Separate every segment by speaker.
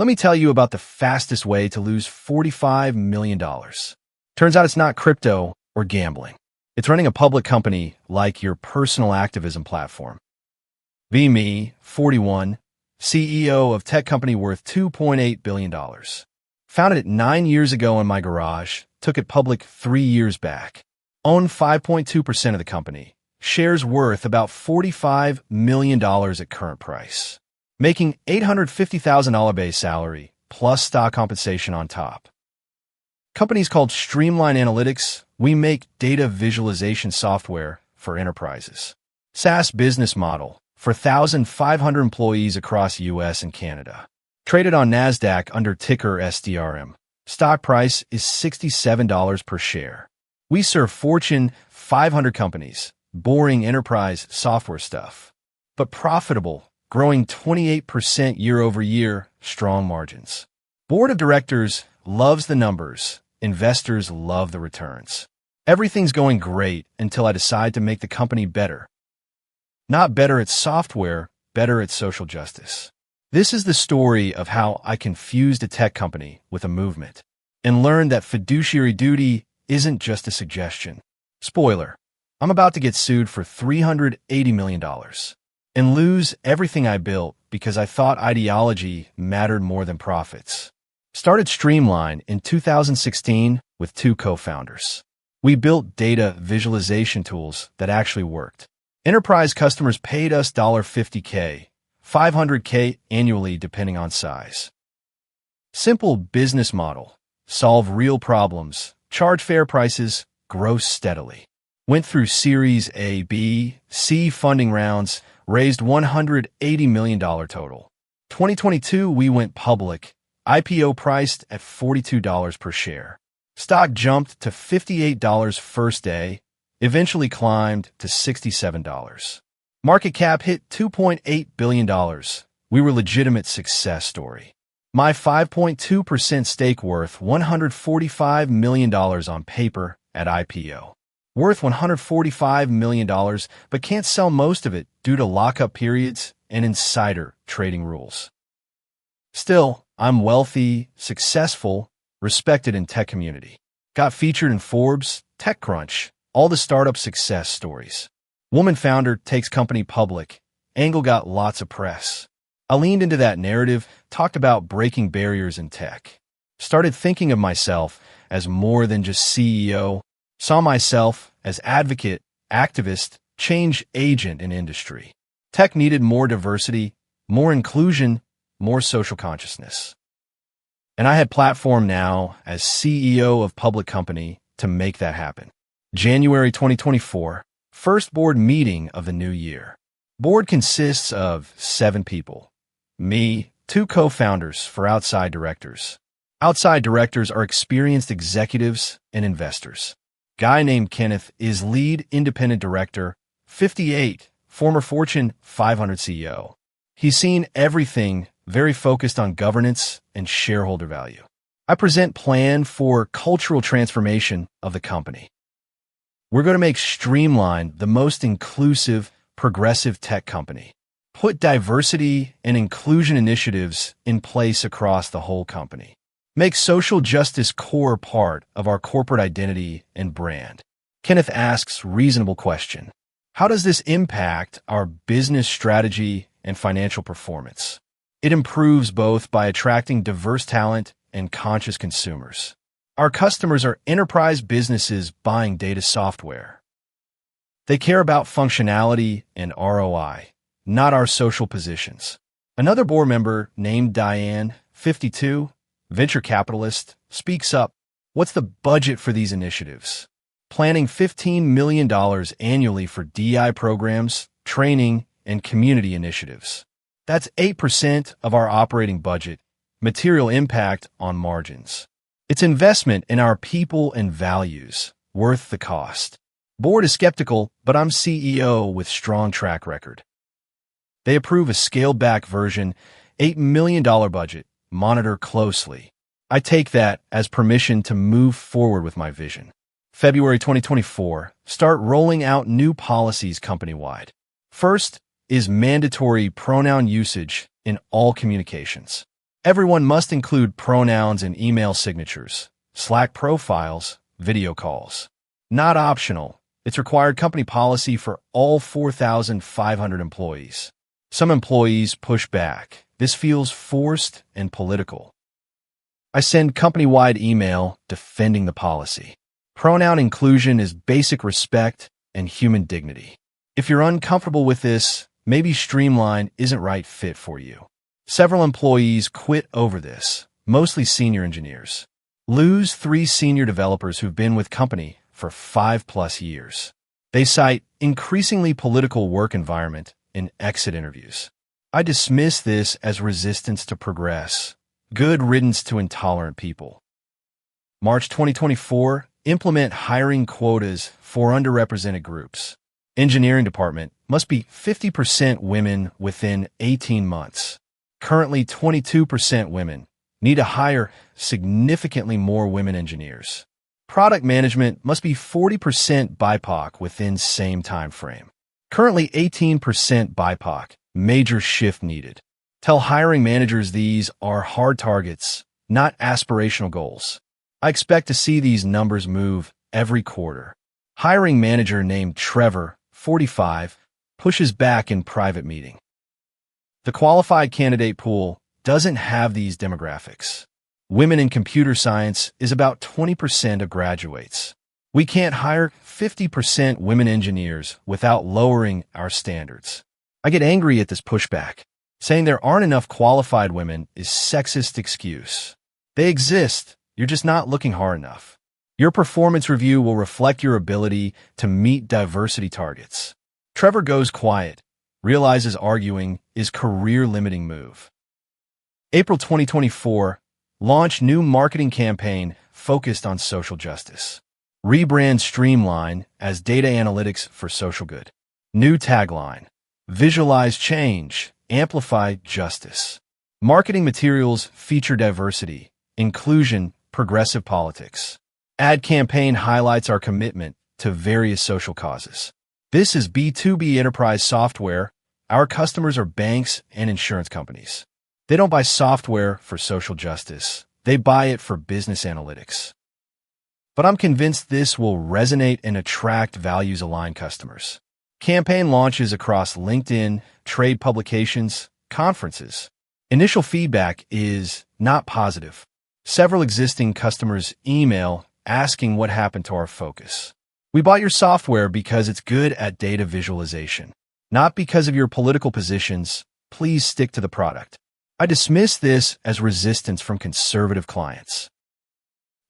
Speaker 1: Let me tell you about the fastest way to lose $45 million. Turns out it's not crypto or gambling. It's running a public company like your personal activism platform. Be me, 41, CEO of tech company worth $2.8 billion. Founded it 9 years ago in my garage, took it public 3 years back. Own 5.2% of the company. Shares worth about $45 million at current price. Making $850,000 base salary, plus stock compensation on top. Company's called Streamline Analytics. We make data visualization software for enterprises. SaaS business model for 1,500 employees across US and Canada. Traded on NASDAQ under ticker SDRM. Stock price is $67 per share. We serve Fortune 500 companies, boring enterprise software stuff, but profitable, growing 28% year over year, strong margins. Board of directors loves the numbers. Investors love the returns. Everything's going great until I decide to make the company better. Not better at software, better at social justice. This is the story of how I confused a tech company with a movement and learned that fiduciary duty isn't just a suggestion. Spoiler, I'm about to get sued for $380 million and lose everything I built because I thought ideology mattered more than profits. Started Streamline in 2016 with 2 co-founders. We built data visualization tools that actually worked. Enterprise customers paid us $50K, $500K annually depending on size. Simple business model. Solve real problems. Charge fair prices. Grow steadily. Went through Series A, B, C funding rounds. Raised $180 million total. 2022, we went public. IPO priced at $42 per share. Stock jumped to $58 first day, eventually climbed to $67. Market cap hit $2.8 billion. We were a legitimate success story. My 5.2% stake worth $145 million on paper at IPO. Worth $145 million, but can't sell most of it due to lockup periods and insider trading rules. Still, I'm wealthy, successful, respected in tech community. Got featured in Forbes, TechCrunch, all the startup success stories. Woman founder takes company public. Angle got lots of press. I leaned into that narrative, talked about breaking barriers in tech. Started thinking of myself as more than just CEO. Saw myself as advocate, activist, change agent in industry. Tech needed more diversity, more inclusion, more social consciousness. And I had platform now as CEO of public company to make that happen. January 2024, first board meeting of the new year. Board consists of 7 people. Me, 2 co-founders for outside directors. Outside directors are experienced executives and investors. Guy named Kenneth is lead independent director, 58, former Fortune 500 CEO. He's seen everything, very focused on governance and shareholder value. I present plan for cultural transformation of the company. We're going to make Streamline the most inclusive, progressive tech company. Put diversity and inclusion initiatives in place across the whole company. Make social justice core part of our corporate identity and brand. Kenneth asks reasonable question. How does this impact our business strategy and financial performance? It improves both by attracting diverse talent and conscious consumers. Our customers are enterprise businesses buying data software. They care about functionality and ROI, not our social positions. Another board member named Diane, 52, venture capitalist, speaks up. What's the budget for these initiatives? Planning $15 million annually for DI programs, training, and community initiatives. That's 8% of our operating budget, material impact on margins. It's investment in our people and values, worth the cost. Board is skeptical, but I'm CEO with strong track record. They approve a scaled-back version, $8 million budget, monitor closely. I take that as permission to move forward with my vision. February 2024, start rolling out new policies company-wide. First is mandatory pronoun usage in all communications. Everyone must include pronouns in email signatures, Slack profiles, video calls. Not optional. It's required company policy for all 4,500 employees. Some employees push back. This feels forced and political. I send company-wide email defending the policy. Pronoun inclusion is basic respect and human dignity. If you're uncomfortable with this, maybe Streamline isn't right fit for you. Several employees quit over this, mostly senior engineers. Lose 3 senior developers who've been with company for 5+ years. They cite increasingly political work environment in exit interviews. I dismiss this as resistance to progress. Good riddance to intolerant people. March 2024, implement hiring quotas for underrepresented groups. Engineering department must be 50% women within 18 months. Currently 22% women. Need to hire significantly more women engineers. Product management must be 40% BIPOC within same time frame. Currently 18% BIPOC. Major shift needed. Tell hiring managers these are hard targets, not aspirational goals. I expect to see these numbers move every quarter. Hiring manager named Trevor, 45, pushes back in private meeting. The qualified candidate pool doesn't have these demographics. Women in computer science is about 20% of graduates. We can't hire 50% women engineers without lowering our standards. I get angry at this pushback. Saying there aren't enough qualified women is sexist excuse. They exist, you're just not looking hard enough. Your performance review will reflect your ability to meet diversity targets. Trevor goes quiet, realizes arguing is career-limiting move. April 2024, launch new marketing campaign focused on social justice. Rebrand Streamline as data analytics for social good. New tagline, visualize change, amplify justice. Marketing materials feature diversity, inclusion, progressive politics. Ad campaign highlights our commitment to various social causes. This is B2B enterprise software. Our customers are banks and insurance companies. They don't buy software for social justice. They buy it for business analytics. But I'm convinced this will resonate and attract values-aligned customers. Campaign launches across LinkedIn, trade publications, conferences. Initial feedback is not positive. Several existing customers email asking what happened to our focus. We bought your software because it's good at data visualization, not because of your political positions. Please stick to the product. I dismiss this as resistance from conservative clients.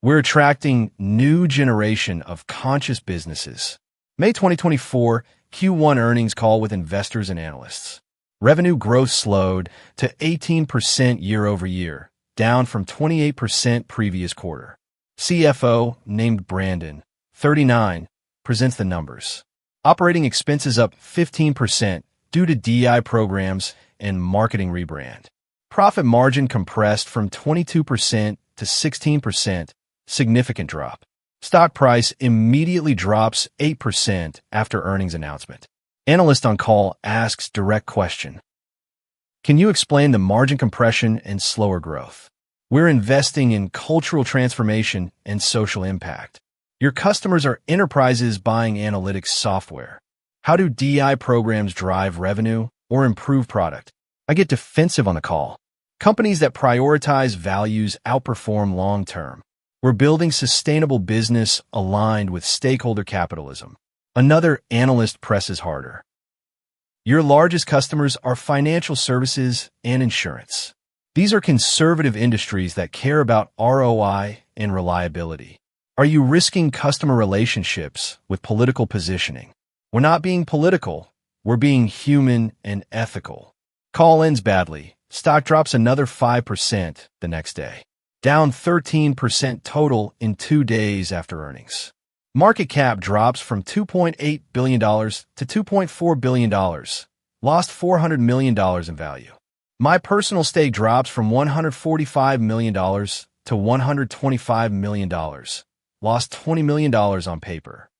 Speaker 1: We're attracting new generation of conscious businesses. May 2024, Q1 earnings call with investors and analysts. Revenue growth slowed to 18% year-over-year, down from 28% previous quarter. CFO, named Brandon, 39, presents the numbers. Operating expenses up 15% due to DI programs and marketing rebrand. Profit margin compressed from 22% to 16%, significant drop. Stock price immediately drops 8% after earnings announcement. Analyst on call asks direct question. Can you explain the margin compression and slower growth? We're investing in cultural transformation and social impact. Your customers are enterprises buying analytics software. How do DI programs drive revenue or improve product? I get defensive on the call. Companies that prioritize values outperform long-term. We're building sustainable business aligned with stakeholder capitalism. Another analyst presses harder. Your largest customers are financial services and insurance. These are conservative industries that care about ROI and reliability. Are you risking customer relationships with political positioning? We're not being political. We're being human and ethical. Call ends badly. Stock drops another 5% the next day. Down 13% total in 2 days after earnings. Market cap drops from $2.8 billion to $2.4 billion. Lost $400 million in value. My personal stake drops from $145 million to $125 million. Lost $20 million on paper.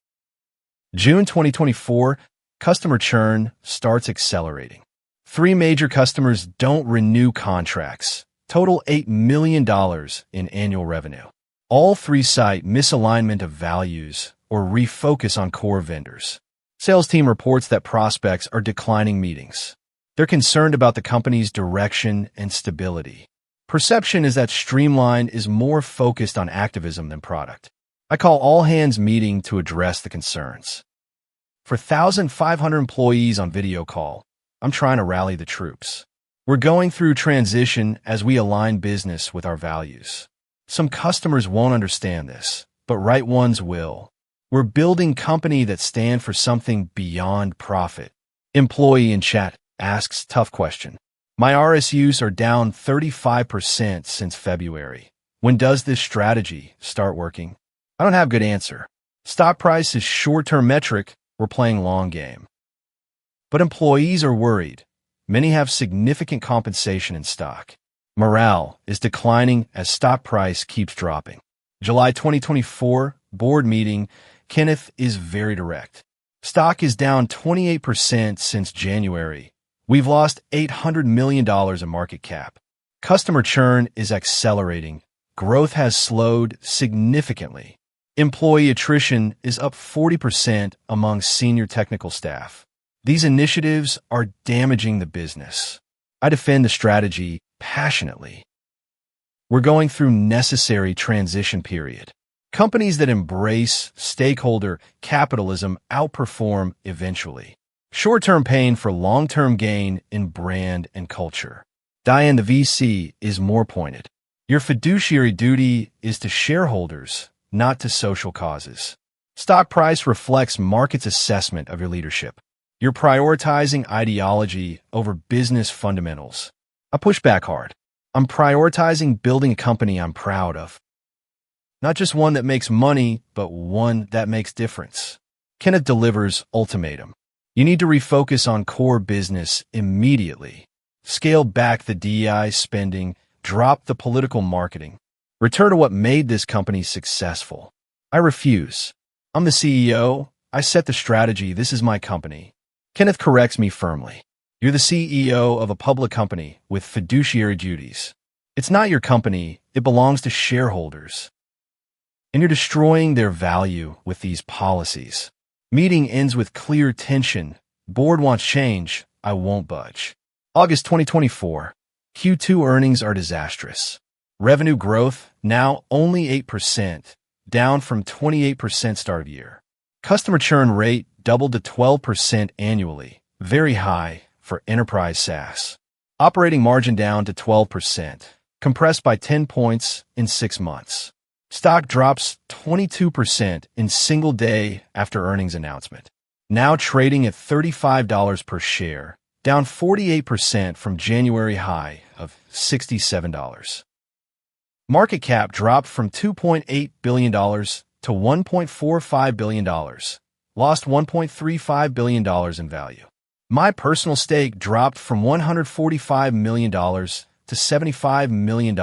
Speaker 1: June 2024, customer churn starts accelerating. 3 major customers don't renew contracts. total $8 million in annual revenue. All three cite misalignment of values or refocus on core vendors. Sales team reports that prospects are declining meetings. They're concerned about the company's direction and stability. Perception is that Streamline is more focused on activism than product. I call all-hands meeting to address the concerns. For 1,500 employees on video call, I'm trying to rally the troops. We're going through transition as we align business with our values. Some customers won't understand this, but right ones will. We're building company that stand for something beyond profit. Employee in chat asks tough question. My RSUs are down 35% since February. When does this strategy start working? I don't have good answer. Stock price is short-term metric. We're playing long game. But employees are worried. Many have significant compensation in stock. Morale is declining as stock price keeps dropping. July 2024 board meeting, Kenneth is very direct. Stock is down 28% since January. We've lost $800 million in market cap. Customer churn is accelerating. Growth has slowed significantly. Employee attrition is up 40% among senior technical staff. These initiatives are damaging the business. I defend the strategy passionately. We're going through necessary transition period. Companies that embrace stakeholder capitalism outperform eventually. Short-term pain for long-term gain in brand and culture. Diane, the VC, is more pointed. Your fiduciary duty is to shareholders, not to social causes. Stock price reflects market's assessment of your leadership. You're prioritizing ideology over business fundamentals. I push back hard. I'm prioritizing building a company I'm proud of. Not just one that makes money, but one that makes difference. Kenneth delivers ultimatum. You need to refocus on core business immediately. Scale back the DEI spending, drop the political marketing. Return to what made this company successful. I refuse. I'm the CEO. I set the strategy. This is my company. Kenneth corrects me firmly. You're the CEO of a public company with fiduciary duties. It's not your company. It belongs to shareholders. And you're destroying their value with these policies. Meeting ends with clear tension. Board wants change. I won't budge. August 2024. Q2 earnings are disastrous. Revenue growth now only 8%, down from 28% start of year. Customer churn rate doubled to 12% annually, very high for enterprise SaaS. Operating margin down to 12%, compressed by 10 points in 6 months. Stock drops 22% in single day after earnings announcement. Now trading at $35 per share, down 48% from January high of $67. Market cap dropped from $2.8 billion to $1.45 billion, lost $1.35 billion in value. My personal stake dropped from $145 million to $75 million,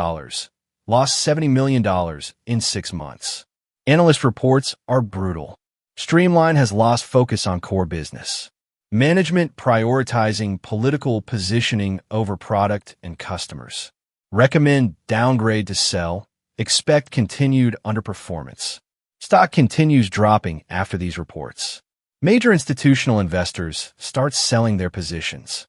Speaker 1: lost $70 million in 6 months. Analyst reports are brutal. Streamline has lost focus on core business. Management prioritizing political positioning over product and customers. Recommend downgrade to sell. Expect continued underperformance. Stock continues dropping after these reports. Major institutional investors start selling their positions.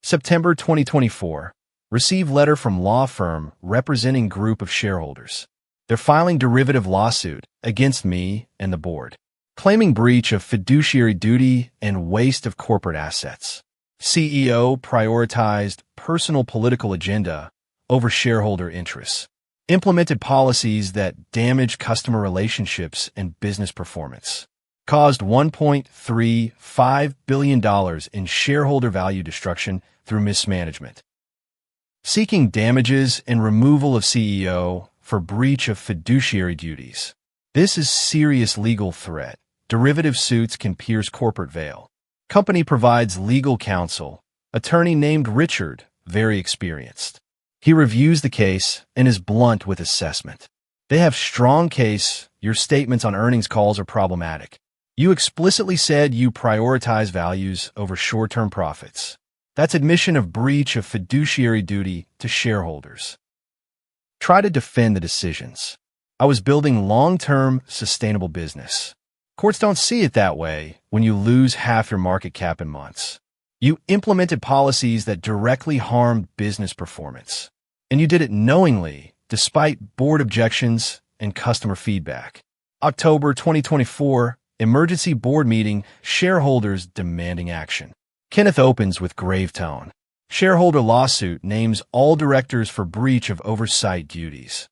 Speaker 1: September 2024. Receive letter from law firm representing group of shareholders. They're filing derivative lawsuit against me and the board, claiming breach of fiduciary duty and waste of corporate assets. CEO prioritized personal political agenda over shareholder interests. Implemented policies that damage customer relationships and business performance. Caused $1.35 billion in shareholder value destruction through mismanagement. Seeking damages and removal of CEO for breach of fiduciary duties. This is serious legal threat. Derivative suits can pierce corporate veil. Company provides legal counsel. Attorney named Richard, very experienced. He reviews the case and is blunt with assessment. They have strong case. Your statements on earnings calls are problematic. You explicitly said you prioritize values over short-term profits. That's admission of breach of fiduciary duty to shareholders. Try to defend the decisions. I was building long-term, sustainable business. Courts don't see it that way when you lose half your market cap in months. You implemented policies that directly harmed business performance. And you did it knowingly, despite board objections and customer feedback. October 2024, emergency board meeting, shareholders demanding action. Kenneth opens with grave tone. Shareholder lawsuit names all directors for breach of oversight duties.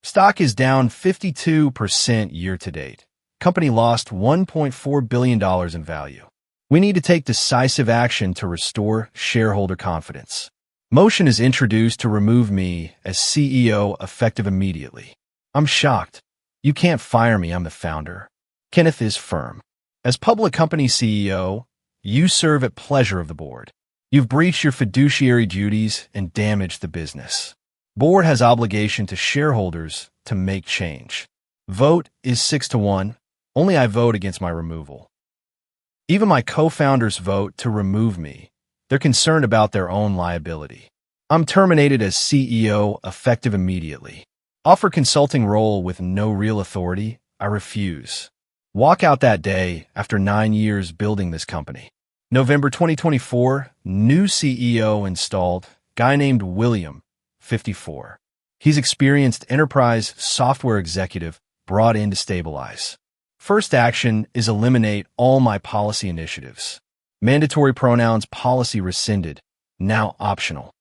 Speaker 1: Stock is down 52% year-to-date. Company lost $1.4 billion in value. We need to take decisive action to restore shareholder confidence. Motion is introduced to remove me as CEO effective immediately. I'm shocked. You can't fire me, I'm the founder. Kenneth is firm. As public company CEO, you serve at pleasure of the board. You've breached your fiduciary duties and damaged the business. Board has obligation to shareholders to make change. Vote is 6-1. Only I vote against my removal. Even my co-founders vote to remove me. They're concerned about their own liability. I'm terminated as CEO effective immediately. Offer consulting role with no real authority. I refuse. Walk out that day after 9 years building this company. November 2024, new CEO installed, guy named William, 54. He's experienced enterprise software executive brought in to stabilize. First action is eliminate all my policy initiatives. Mandatory pronouns policy rescinded, now optional.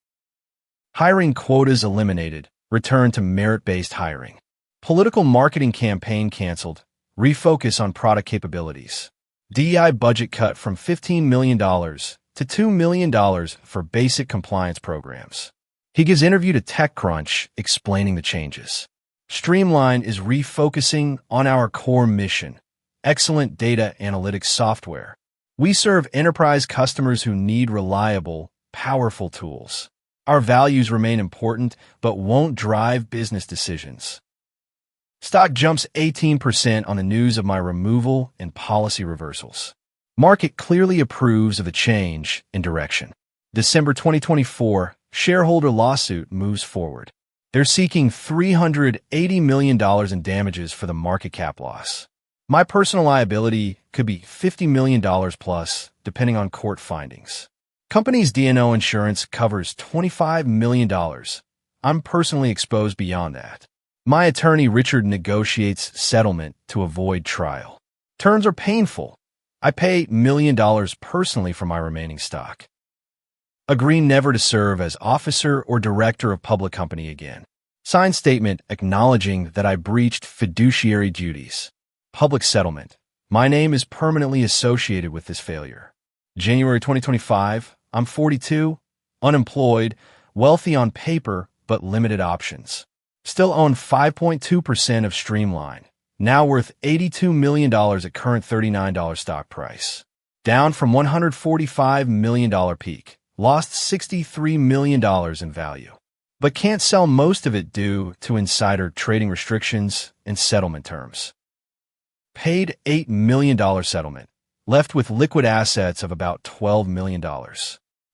Speaker 1: Hiring quotas eliminated, return to merit-based hiring. Political marketing campaign canceled, refocus on product capabilities. DEI budget cut from $15 million to $2 million for basic compliance programs. He gives interview to TechCrunch explaining the changes. Streamline is refocusing on our core mission, excellent data analytics software. We serve enterprise customers who need reliable, powerful tools. Our values remain important, but won't drive business decisions. Stock jumps 18% on the news of my removal and policy reversals. Market clearly approves of a change in direction. December 2024, shareholder lawsuit moves forward. They're seeking $380 million in damages for the market cap loss. My personal liability could be $50 million plus, depending on court findings. Company's D&O insurance covers $25 million. I'm personally exposed beyond that. My attorney Richard negotiates settlement to avoid trial. Terms are painful. I pay $1 million personally for my remaining stock. Agree never to serve as officer or director of public company again. Sign statement acknowledging that I breached fiduciary duties. Public settlement. My name is permanently associated with this failure. January 2025, I'm 42, unemployed, wealthy on paper, but limited options. Still own 5.2% of Streamline, now worth $82 million at current $39 stock price. Down from $145 million peak. Lost $63 million in value, but can't sell most of it due to insider trading restrictions and settlement terms. Paid $8 million settlement, left with liquid assets of about $12 million.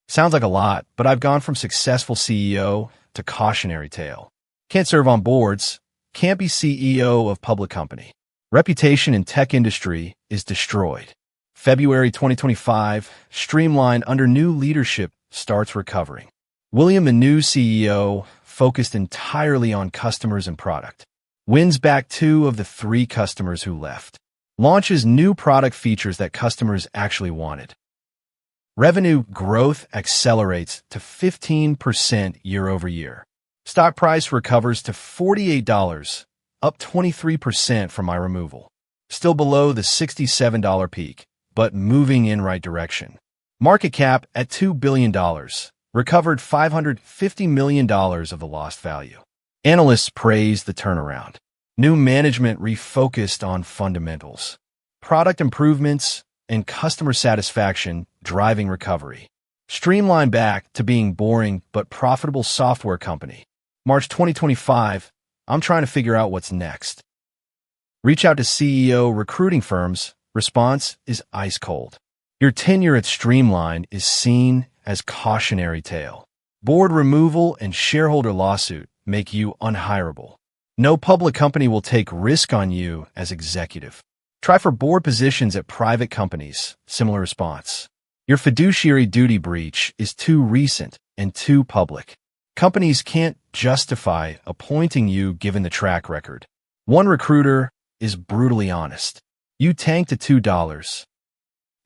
Speaker 1: Sounds like a lot, but I've gone from successful CEO to cautionary tale. Can't serve on boards, can't be CEO of public company. Reputation in tech industry is destroyed. February 2025, Streamline under new leadership starts recovering. William, the new CEO, focused entirely on customers and product. Wins back 2 of the 3 customers who left. Launches new product features that customers actually wanted. Revenue growth accelerates to 15% year over year. Stock price recovers to $48, up 23% from my removal. Still below the $67 peak, but moving in right direction. Market cap at $2 billion, recovered $550 million of the lost value. Analysts praise the turnaround. New management refocused on fundamentals. Product improvements and customer satisfaction driving recovery. Streamline back to being boring but profitable software company. March 2025, I'm trying to figure out what's next. Reach out to CEO recruiting firms. Response is ice cold. Your tenure at Streamline is seen as cautionary tale. Board removal and shareholder lawsuit make you unhireable. No public company will take risk on you as executive. Try for board positions at private companies. Similar response. Your fiduciary duty breach is too recent and too public. Companies can't justify appointing you given the track record. One recruiter is brutally honest. You tanked to $2.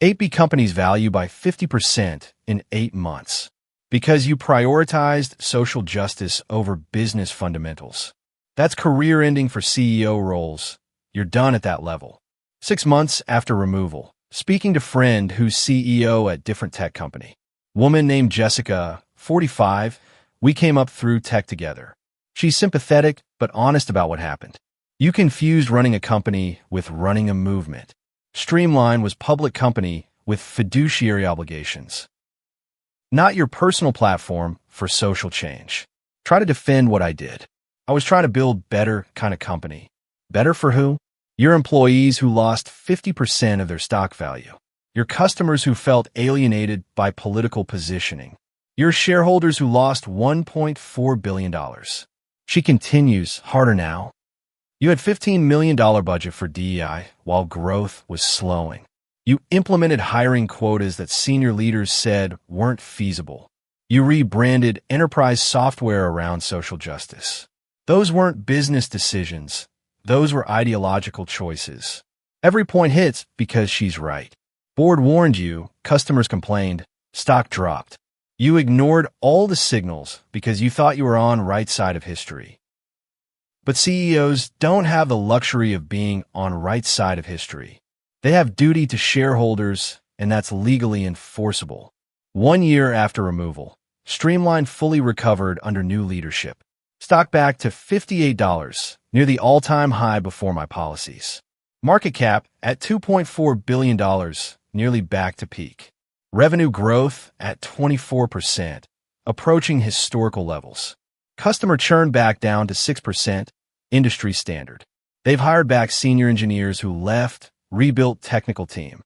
Speaker 1: 8B companies value by 50% in 8 months because you prioritized social justice over business fundamentals. That's career-ending for CEO roles. You're done at that level. 6 months after removal, speaking to friend who's CEO at different tech company. Woman named Jessica, 45, we came up through tech together. She's sympathetic but honest about what happened. You confused running a company with running a movement. Streamline was public company with fiduciary obligations. Not your personal platform for social change. Try to defend what I did. I was trying to build better kind of company. Better for who? Your employees who lost 50% of their stock value. Your customers who felt alienated by political positioning. Your shareholders who lost $1.4 billion. She continues, harder now. You had $15 million budget for DEI while growth was slowing. You implemented hiring quotas that senior leaders said weren't feasible. You rebranded enterprise software around social justice. Those weren't business decisions. Those were ideological choices. Every point hits because she's right. Board warned you, customers complained, stock dropped. You ignored all the signals because you thought you were on right side of history. But CEOs don't have the luxury of being on right side of history. They have duty to shareholders, and that's legally enforceable. 1 year after removal, Streamline fully recovered under new leadership. Stock back to $58, near the all-time high before my policies. Market cap at $2.4 billion, nearly back to peak. Revenue growth at 24%, approaching historical levels. Customer churn back down to 6%, industry standard. They've hired back senior engineers who left, rebuilt technical team.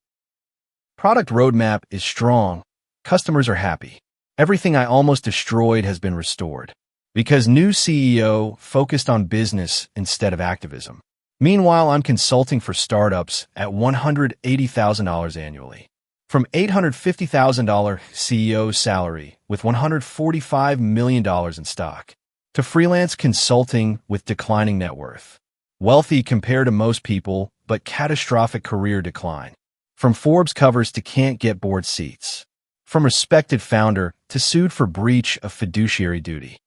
Speaker 1: Product roadmap is strong. Customers are happy. Everything I almost destroyed has been restored. Because new CEO focused on business instead of activism. Meanwhile, I'm consulting for startups at $180,000 annually. From $850,000 CEO salary with $145 million in stock to freelance consulting with declining net worth. Wealthy compared to most people, but catastrophic career decline. From Forbes covers to can't get board seats. From respected founder to sued for breach of fiduciary duty.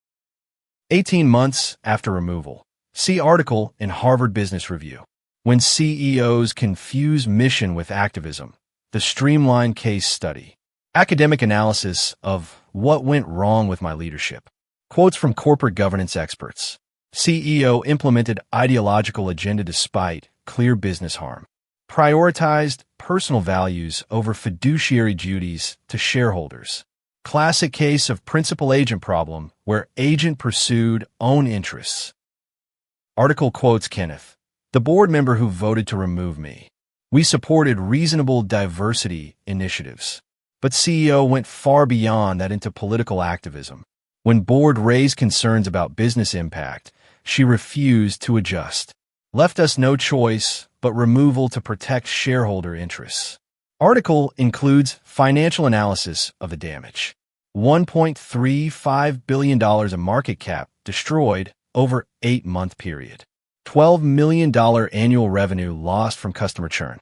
Speaker 1: 18 months after removal. See article in Harvard Business Review. When CEOs confuse mission with activism. The Streamline case study. Academic analysis of what went wrong with my leadership. Quotes from corporate governance experts. CEO implemented ideological agenda despite clear business harm. Prioritized personal values over fiduciary duties to shareholders. Classic case of principal-agent problem where agent pursued own interests. Article quotes Kenneth, the board member who voted to remove me. We supported reasonable diversity initiatives. But CEO went far beyond that into political activism. When board raised concerns about business impact, she refused to adjust. Left us no choice but removal to protect shareholder interests. Article includes financial analysis of the damage. $1.35 billion in market cap destroyed over 8-month period. $12 million annual revenue lost from customer churn.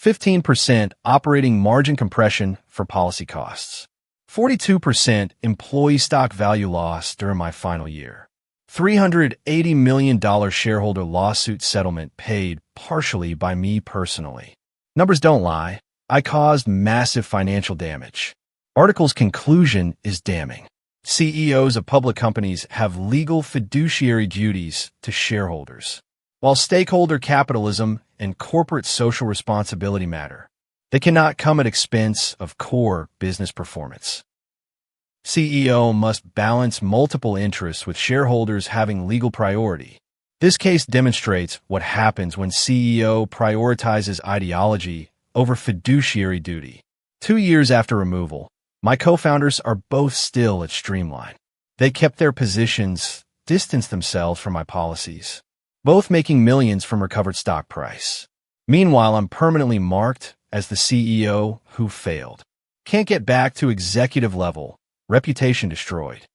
Speaker 1: 15% operating margin compression for policy costs. 42% employee stock value loss during my final year. $380 million shareholder lawsuit settlement paid partially by me personally. Numbers don't lie. I caused massive financial damage. Article's conclusion is damning. CEOs of public companies have legal fiduciary duties to shareholders. While stakeholder capitalism and corporate social responsibility matter, they cannot come at expense of core business performance. CEO must balance multiple interests with shareholders having legal priority. This case demonstrates what happens when CEO prioritizes ideology over fiduciary duty. 2 years after removal, My co-founders are both still at Streamline. They kept their positions, distanced themselves from my policies, both making millions from recovered stock price. Meanwhile, I'm permanently marked as the CEO who failed. Can't get back to executive level, reputation destroyed.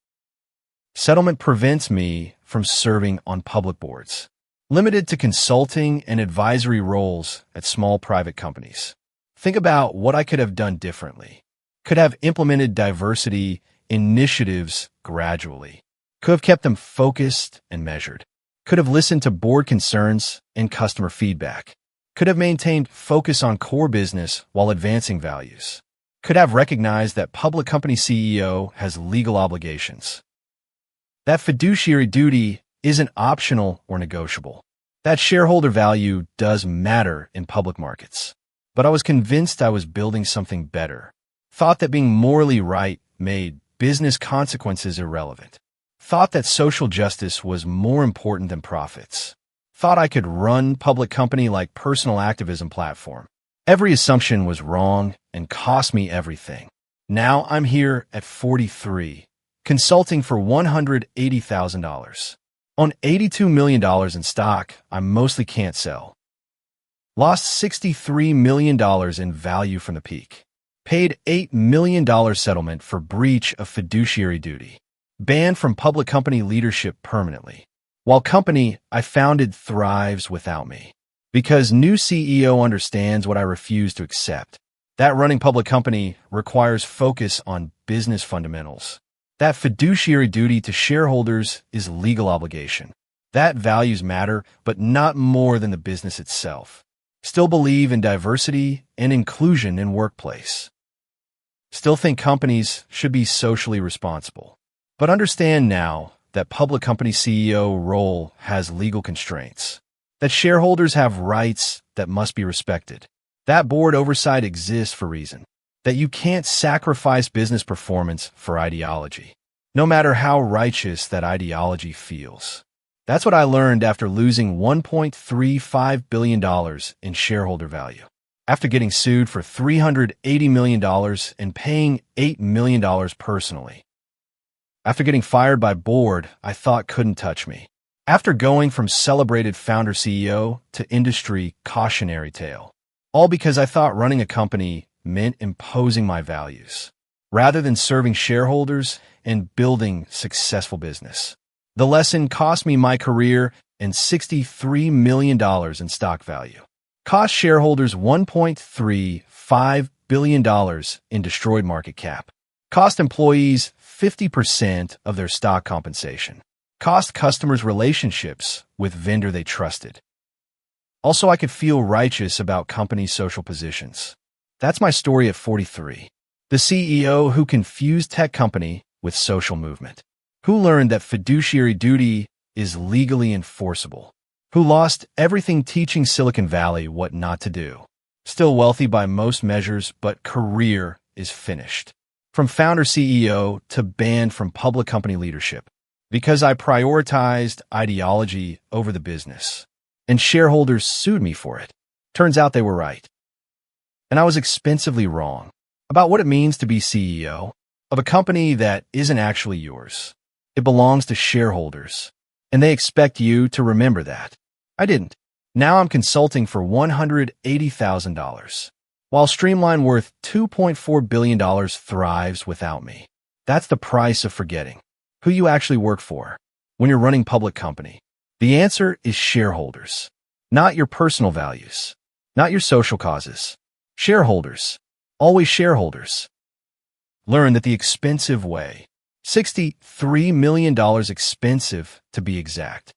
Speaker 1: Settlement prevents me from serving on public boards, limited to consulting and advisory roles at small private companies. Think about what I could have done differently. Could have implemented diversity initiatives gradually. Could have kept them focused and measured. Could have listened to board concerns and customer feedback. Could have maintained focus on core business while advancing values. Could have recognized that public company CEO has legal obligations. That fiduciary duty isn't optional or negotiable. That shareholder value does matter in public markets. But I was convinced I was building something better. Thought that being morally right made business consequences irrelevant. Thought that social justice was more important than profits. Thought I could run public company like personal activism platform. Every assumption was wrong and cost me everything. Now I'm here at 43, consulting for $180,000. On $82 million in stock I mostly can't sell. Lost $63 million in value from the peak. Paid $8 million settlement for breach of fiduciary duty. Banned from public company leadership permanently. While company I founded thrives without me. Because new CEO understands what I refuse to accept. That running public company requires focus on business fundamentals. That fiduciary duty to shareholders is legal obligation. That values matter, but not more than the business itself. Still believe in diversity and inclusion in workplace. Still think companies should be socially responsible. But understand now that public company CEO role has legal constraints. That shareholders have rights that must be respected. That board oversight exists for a reason. That you can't sacrifice business performance for ideology, no matter how righteous that ideology feels. That's what I learned after losing $1.35 billion in shareholder value. After getting sued for $380 million and paying $8 million personally. After getting fired by board I thought couldn't touch me. After going from celebrated founder CEO to industry cautionary tale. All because I thought running a company meant imposing my values, rather than serving shareholders and building successful business. The lesson cost me my career and $63 million in stock value. Cost shareholders $1.35 billion in destroyed market cap. Cost employees 50% of their stock compensation. Cost customers relationships with vendor they trusted. Also, I could feel righteous about company social positions. That's my story at 43. The CEO who confused tech company with social movement. Who learned that fiduciary duty is legally enforceable. Who lost everything teaching Silicon Valley what not to do. Still wealthy by most measures, but career is finished. From founder CEO to banned from public company leadership. Because I prioritized ideology over the business. And shareholders sued me for it. Turns out they were right. And I was expensively wrong about what it means to be CEO of a company that isn't actually yours. It belongs to shareholders. And they expect you to remember that. I didn't. Now I'm consulting for $180,000. While Streamline worth $2.4 billion thrives without me. That's the price of forgetting who you actually work for when you're running public company. The answer is shareholders, not your personal values, not your social causes. Shareholders, always shareholders. Learn that the expensive way, $63 million expensive to be exact,